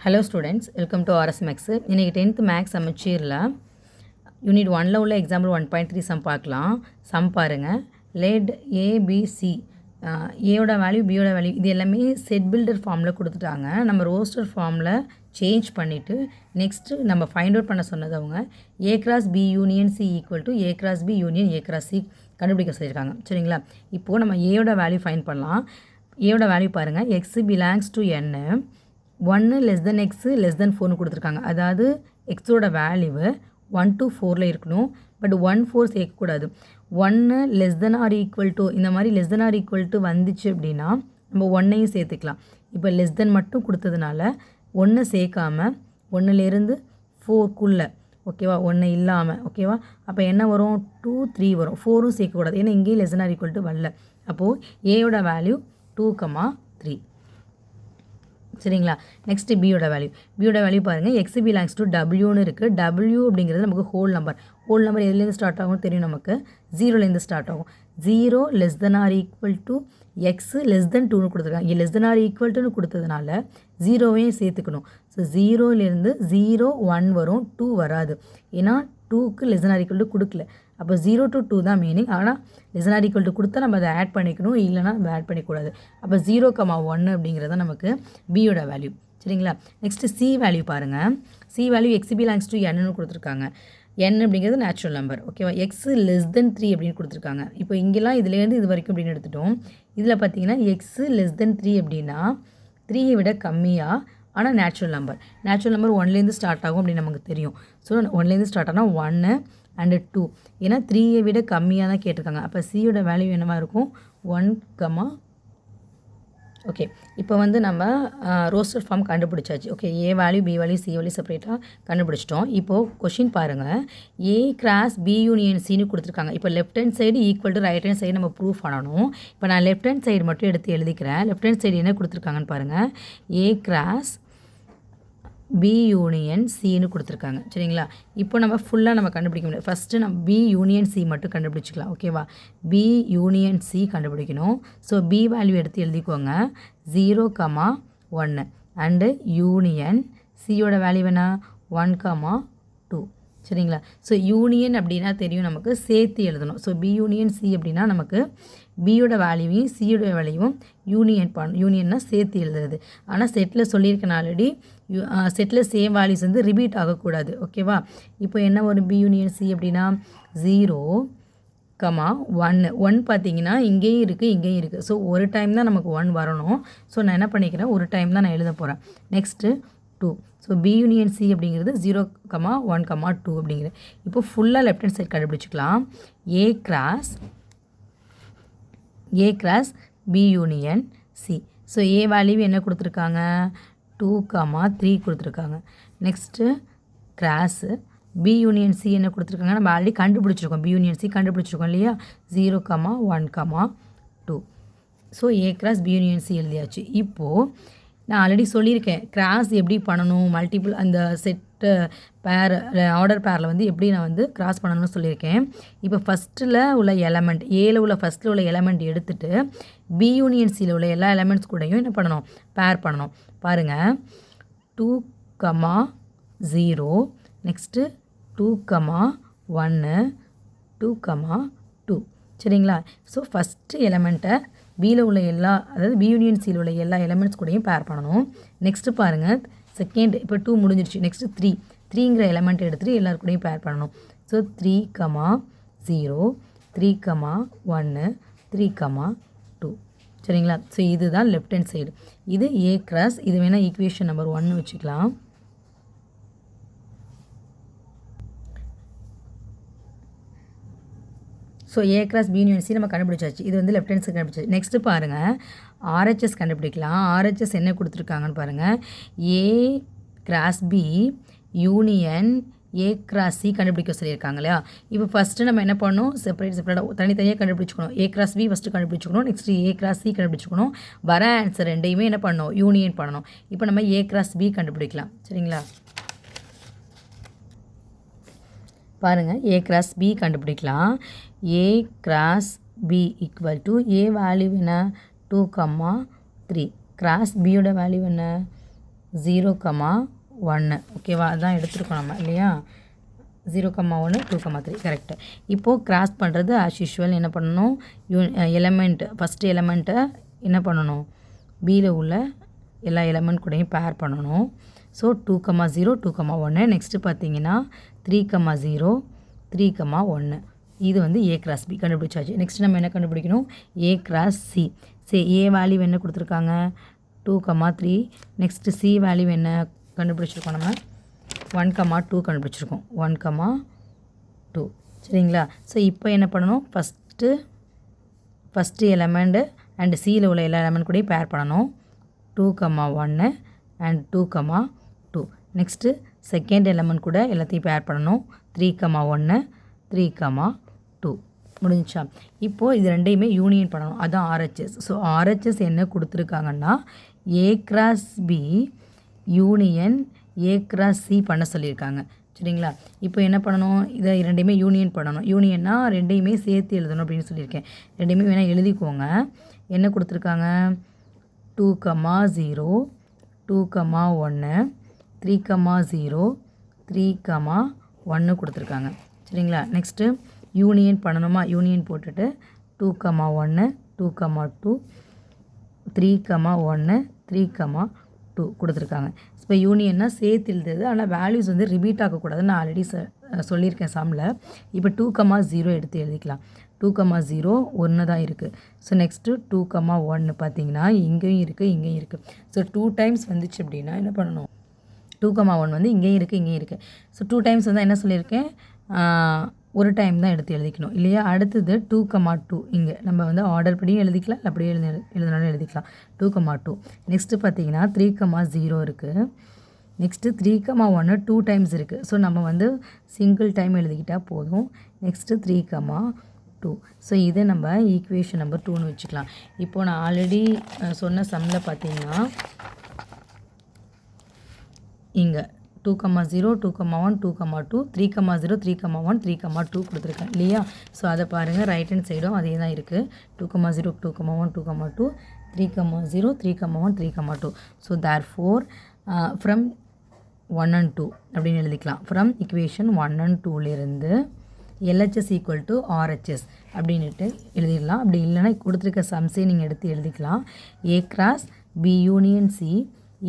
Hello students, welcome to RS Max. இன்னைக்கு 10th Max சமச்சீரில் unit 1ல உள்ள example 1.3 some பார்க்கலாம். Some பாருங்கள். லெட் ஏபிசி ஏயோட வேல்யூ பியோட வேல்யூ இது எல்லாமே செட் பில்டர் ஃபார்மில் கொடுத்துட்டாங்க. நம்ம ரோஸ்டர் ஃபார்மில் சேஞ்ச் பண்ணிவிட்டு நெக்ஸ்ட்டு நம்ம ஃபைண்ட் அவுட் பண்ண சொன்னது அவங்க A cross B union C equal to A cross B union A cross C கண்டுபிடிக்க சொல்லியிருக்காங்க. சரிங்களா? இப்போது நம்ம ஏயோட வேல்யூ ஃபைண்ட் பண்ணலாம். ஏயோட வேல்யூ பாருங்கள். X belongs to N 1 less than X less than 4னு கொடுத்துருக்காங்க. அதாவது எக்ஸோட வேல்யூவு 1 to 4ல் இருக்கணும். பட் 1 4 சேர்க்கக்கூடாது. 1 less than or equal to இந்த மாதிரி less than or equal to வந்துச்சு அப்படின்னா நம்ம 1ஐயும் சேர்த்துக்கலாம். இப்போ லெஸ் தென் மட்டும் கொடுத்ததுனால 1 சேர்க்காமல் 1லேருந்து 4க்குள்ளே ஓகேவா 1 இல்லாமல் ஓகேவா. அப்போ என்ன வரும் 2 3 வரும். 4ம் சேர்க்கக்கூடாது ஏன்னா இங்கேயும் less than or equal to வரல. அப்போது ஏயோட வேல்யூ 2, 3. சரிங்களா? நெக்ஸ்ட்டு பியோட வேல்யூ பாருங்கள். எக்ஸ் பிலாங்ஸ் டு டபிள்யூன்னு இருக்குது. டபிள்யூ அப்படிங்கிறது நமக்கு ஹோல் நம்பர் எதுலேருந்து ஸ்டார்ட் ஆகும் தெரியும் நமக்கு 0லேருந்து ஸ்டார்ட் ஆகும். 0 less than or equal to X less than 2னு கொடுத்துருக்காங்க. இங்கே லெஸ் தென் ஆர் ஈக்குவல் டுன்னு கொடுத்ததுனால 0வையும் சேர்த்துக்கணும். ஸோ 0லேருந்து 0 1 வரும், 2 வராது. ஏன்னா 2க்கு less than or equal to கொடுக்கல. அப்போ 0 to 2 தான் மீனிங். ஆனால் less than or equal to கொடுத்தா நம்ம அதை ஆட் பண்ணிக்கணும், இல்லைனா நம்ம ஆட் பண்ணிக்கூடாது. அப்போ 0, 1 அப்படிங்கிறது நமக்கு பியோட வேல்யூ. சரிங்களா? நெக்ஸ்ட்டு சி வேல்யூ பாருங்கள். C value X belongs to என்னன்னு கொடுத்துருக்காங்க. n அப்படிங்கிறது நேச்சுரல் நம்பர் ஓகேவா. எக்ஸ் லெஸ் தென் 3 அப்படின்னு கொடுத்துருக்காங்க. இப்போ இங்கெல்லாம் இதுலேருந்து இது வரைக்கும் அப்படின்னு எடுத்துட்டோம். இதில் பார்த்தீங்கன்னா எக்ஸு லெஸ் தென் 3 அப்படின்னா 3ஐ விட கம்மியாக ஆனால் நேச்சுரல் நம்பர் 1லேருந்து ஸ்டார்ட் ஆகும் அப்படின்னு நமக்கு தெரியும். ஸோ 1லேருந்து ஸ்டார்ட் ஆனால் 1 அண்டு 2 ஏன்னா 3ஐ விட கம்மியாக தான் கேட்டிருக்காங்க. அப்போ சியோட வேல்யூ என்னவாக இருக்கும் 1, ஓகே. இப்போ வந்து நம்ம ரோஸ்டர் ஃபார்ம் கண்டுபிடிச்சாச்சு. Okay, A value B value C value செப்பரேட்டாக கண்டுபிடிச்சிட்டோம். இப்போது கொஷின் பாருங்கள். ஏ கிராஸ் பி யூனியன் சின்னு கொடுத்துருக்காங்க. இப்போ left hand side equal to right hand side நம்ம ப்ரூவ் பண்ணணும். இப்போ நான் லெஃப்ட் ஹேண்ட் சைடு மட்டும் எடுத்து எழுதிக்கிறேன். லெஃப்ட் ஹேண்ட் சைடு என்ன கொடுத்துருக்காங்கன்னு பாருங்கள். ஏ கிராஸ் பி யூனியன் சின்னு கொடுத்துருக்காங்க. சரிங்களா? இப்போ நம்ம ஃபுல்லாக நம்ம கண்டுபிடிக்க முடியாது. ஃபஸ்ட்டு நம்ம பி யூனியன் சி மட்டும் கண்டுபிடிச்சிக்கலாம். ஓகேவா? பி யூனியன் சி கண்டுபிடிக்கணும். ஸோ பி வேல்யூ எடுத்து எழுதிக்கோங்க. 0, 1 அண்டு யூனியன் சியோட வேல்யூ என்ன 1, 2. சரிங்களா? ஸோ யூனியன் அப்படின்னா தெரியும் நமக்கு சேர்த்து எழுதணும். ஸோ பி யூனியன் சி அப்படின்னா நமக்கு பியோட வேல்யூவையும் சியோட வேல்யூவும் யூனியன்னா சேர்த்து எழுதுறது. ஆனால் செட்டில் சொல்லியிருக்கேன் ஆல்ரெடி செட்டில் சேம் வேல்யூஸ் வந்து ரிப்பீட் ஆகக்கூடாது. ஓகேவா? இப்போ என்ன ஒரு பி யூனியன் சி அப்படின்னா 0, 1 பார்த்தீங்கன்னா இங்கேயும் இருக்குது. ஸோ ஒரு டைம் தான் நமக்கு 1 வரணும். ஸோ நான் என்ன பண்ணிக்கிறேன் ஒரு டைம் தான் நான் எழுத போகிறேன். Next 2. So B union C அப்படிங்கிறது 0, 1, 2 அப்படிங்கிறது. இப்போ ஃபுல்லாக லெஃப்ட் ஹேண்ட் சைட் கண்டுபிடிச்சிக்கலாம். A cross B union C. So A value என்ன கொடுத்துருக்காங்க 2, 3 கொடுத்துருக்காங்க. Next cross B union C என்ன கொடுத்துருக்காங்க நம்ம ஆல்ரெடி கண்டுபிடிச்சிருக்கோம். பி யூனியன் சி கண்டுபிடிச்சிருக்கோம் இல்லையா 0, 1, 2. So A cross B union C எழுதியாச்சு. இப்போது நான் ஆல்ரெடி சொல்லியிருக்கேன் கிராஸ் எப்படி பண்ணணும், மல்டிபிள் அந்த செட்டு பேர் ஆர்டர் பேரில் வந்து எப்படி நான் வந்து கிராஸ் பண்ணணும்னு சொல்லியிருக்கேன். இப்போ ஃபஸ்ட்டில் உள்ள எலமெண்ட் ஏல உள்ள ஃபஸ்ட்டில் உள்ள எலமெண்ட் எடுத்துகிட்டு பி யூனியன் சியில் உள்ள எல்லா எலமெண்ட்ஸ் கூடயும் என்ன பண்ணணும் பேர் பண்ணணும். பாருங்கள் 2, 0 நெக்ஸ்ட்டு 2, 1 2, 2. சரிங்களா? ஸோ ஃபஸ்ட்டு எலமெண்ட்டை பியில் உள்ள அதாவது பி யூனியன் சியில் உள்ள எல்லா எலமெண்ட்ஸ் கூடயும் பேர் பண்ணணும். நெக்ஸ்ட்டு பாருங்கள் செகண்ட் இப்போ 2 முடிஞ்சிருச்சு. நெக்ஸ்ட்டு 3ங்கிற எலமெண்ட் எடுத்துகிட்டு எல்லாருக்கூடையும் பேர் பண்ணணும். ஸோ 3, 0 3, 1 3, 2. சரிங்களா? ஸோ இதுதான் லெஃப்ட் ஹேண்ட் சைடு. இது ஏ கிராஸ். இது வேணால் ஈக்குவேஷன் நம்பர் 1 வச்சுக்கலாம். So A cross B union C நம்ம கண்டுபிடிச்சாச்சு. இது வந்து லெஃப்ட் ஹேண்ட் சைடு கண்டுபிடிச்சாச்சு. நெக்ஸ்ட்டு பாருங்கள் ஆர்ஹெச்எஸ் கண்டுபிடிக்கலாம். ஆர்ஹெச்எஸ் என்ன கொடுத்துருக்காங்கன்னு பாருங்கள். A cross B union A cross C கண்டுபிடிக்க சொல்லியிருக்காங்க இல்லையா. இப்போ ஃபஸ்ட்டு நம்ம என்ன பண்ணணும் செப்பரேட்டாக தனித்தனியாக கண்டுபிடிச்சிக்கணும். ஏ கிராஸ் பி ஃபஸ்ட்டு கண்டுபிடிச்சிக்கணும். நெக்ஸ்ட்டு ஏ கிராஸ் சி கண்டுபிடிச்சிக்கணும். வர ஆன்சர் ரெண்டையுமே என்ன பண்ணணும் யூனியன் பண்ணணும். இப்போ நம்ம ஏ கிராஸ் பி கண்டுபிடிக்கலாம். சரிங்களா? பாருங்கள் ஏ கிராஸ் பி கண்டுபிடிக்கலாம். A cross B equal to A value என்ன 2, 3 கிராஸ் பியோட வேல்யூ என்ன 0,1 ஓகேவா, அதான் எடுத்துருக்கோம் நம்ம இல்லையா. 0,1 2,3 கரெக்டு. இப்போது கிராஸ் பண்ணுறது ஆஸ் யூஷுவல் என்ன பண்ணணும், எலமெண்ட் ஃபஸ்ட்டு எலமெண்ட்டை என்ன பண்ணணும், பியில் உள்ள எல்லா எலமெண்ட் கூடயும் பேர் பண்ணணும். ஸோ 2,0 2,1. நெக்ஸ்ட்டு பார்த்தீங்கன்னா 3,0 3,1. இது வந்து ஏ கிராஸ் பி கண்டுபிடிச்சாச்சு. நெக்ஸ்ட் நம்ம என்ன கண்டுபிடிக்கணும், ஏ கிராஸ் சி. ஏ வேல்யூ என்ன கொடுத்துருக்காங்க 2,3. நெக்ஸ்ட்டு சி வேல்யூ என்ன கண்டுபிடிச்சிருக்கோம் நம்ம 1,2 கண்டுபிடிச்சிருக்கோம் 1,2 சரிங்களா. ஸோ இப்போ என்ன பண்ணணும், ஃபஸ்ட்டு எலமெண்ட்டு அண்டு சியில் உள்ள எல்லா எலமெண்ட் கூடயும் பேர் பண்ணணும். 2,1 அண்ட் 2,2. நெக்ஸ்ட்டு செகண்ட் எலமெண்ட் கூட எல்லாத்தையும் பேர் பண்ணணும். 3,1 3,2 முடிஞ்சா. இப்போது இது ரெண்டையுமே யூனியன் பண்ணணும், அதுதான் ஆர்ஹெச்எஸ். ஸோ ஆர்ஹெச்எஸ் என்ன கொடுத்துருக்காங்கன்னா A cross B union A cross C பண்ண சொல்லியிருக்காங்க சரிங்களா. இப்போ என்ன பண்ணணும், இதை ரெண்டையுமே யூனியன் பண்ணணும். யூனியன்னா ரெண்டையுமே சேர்த்து எழுதணும் அப்படின்னு சொல்லியிருக்கேன். ரெண்டையுமே வேணால் எழுதிக்கோங்க. என்ன கொடுத்துருக்காங்க 2,0 2,1 3,0 3,1 கொடுத்துருக்காங்க சரிங்களா. நெக்ஸ்ட்டு யூனியன் பண்ணணுமா, யூனியன் போட்டுட்டு 2,1 2,2 3,1 3,2 கொடுத்துருக்காங்க. இப்போ யூனியன்னா சேர்த்து எழுதுது, ஆனால் வேல்யூஸ் வந்து ரிப்பீட் ஆகக்கூடாதுன்னு நான் ஆல்ரெடி சொல்லியிருக்கேன் சம்மில். இப்போ 2,0 எடுத்து எழுதிக்கலாம். 2,0 1 தான் இருக்குது. ஸோ நெக்ஸ்ட்டு 2,1 பார்த்தீங்கன்னா இங்கேயும் இருக்குது இங்கேயும் இருக்குது. ஸோ 2 டைம்ஸ் வந்துச்சு அப்படின்னா என்ன பண்ணணும், 2,1 வந்து இங்கேயும் இருக்குது இங்கேயும் இருக்குது. ஸோ 2 டைம்ஸ் வந்து என்ன சொல்லியிருக்கேன், ஒரு டைம் தான் எடுத்து எழுதிக்கணும் இல்லையா. அடுத்தது 2,2 இங்கே நம்ம வந்து ஆர்டர் படியும் எழுதிக்கலாம், இல்லை அப்படியே எழுதினாலும் எழுதிக்கலாம். 2,2 நெக்ஸ்ட்டு பார்த்தீங்கன்னா 3,0 இருக்குது. நெக்ஸ்ட்டு 3,1 2 டைம்ஸ் இருக்குது. ஸோ நம்ம வந்து சிங்கிள் டைம் எழுதிக்கிட்டால் போதும். நெக்ஸ்ட்டு 3,2. ஸோ இதை நம்ம ஈக்குவேஷன் நம்பர் 2ன்னு வச்சுக்கலாம். இப்போது நான் ஆல்ரெடி சொன்ன சம்மில் பார்த்தீங்கன்னா இங்கே 2,0 2,1 2,2 3,0 3,1 3,2 கொடுத்துருக்கேன் இல்லையா. ஸோ அதை பாருங்கள், ரைட் ஹேண்ட் சைடும் அதே தான் இருக்குது. 2,0 2,1 2,2 3,0 3,1 3,2. ஸோ தேர்ஃபோர் ஃப்ரம் 1 and 2 அப்படின்னு எழுதிக்கலாம். ஃப்ரம் இக்குவேஷன் 1 and 2லேருந்து LHS ஈக்குவல் டு ஆர்ஹெச்எஸ் அப்படின்ட்டு எழுதிடலாம். அப்படி இல்லைன்னா கொடுத்துருக்க சம்ஸே நீங்கள் எடுத்து எழுதிக்கலாம். A cross B union C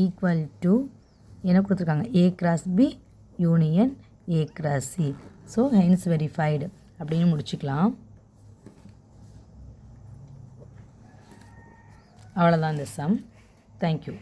equal to என்ன கொடுத்துருக்காங்க, A cross B union A cross C. So hence verified அப்படின்னு முடிச்சுக்கலாம். அவ்வளோதான் இந்த சம். தேங்க்யூ.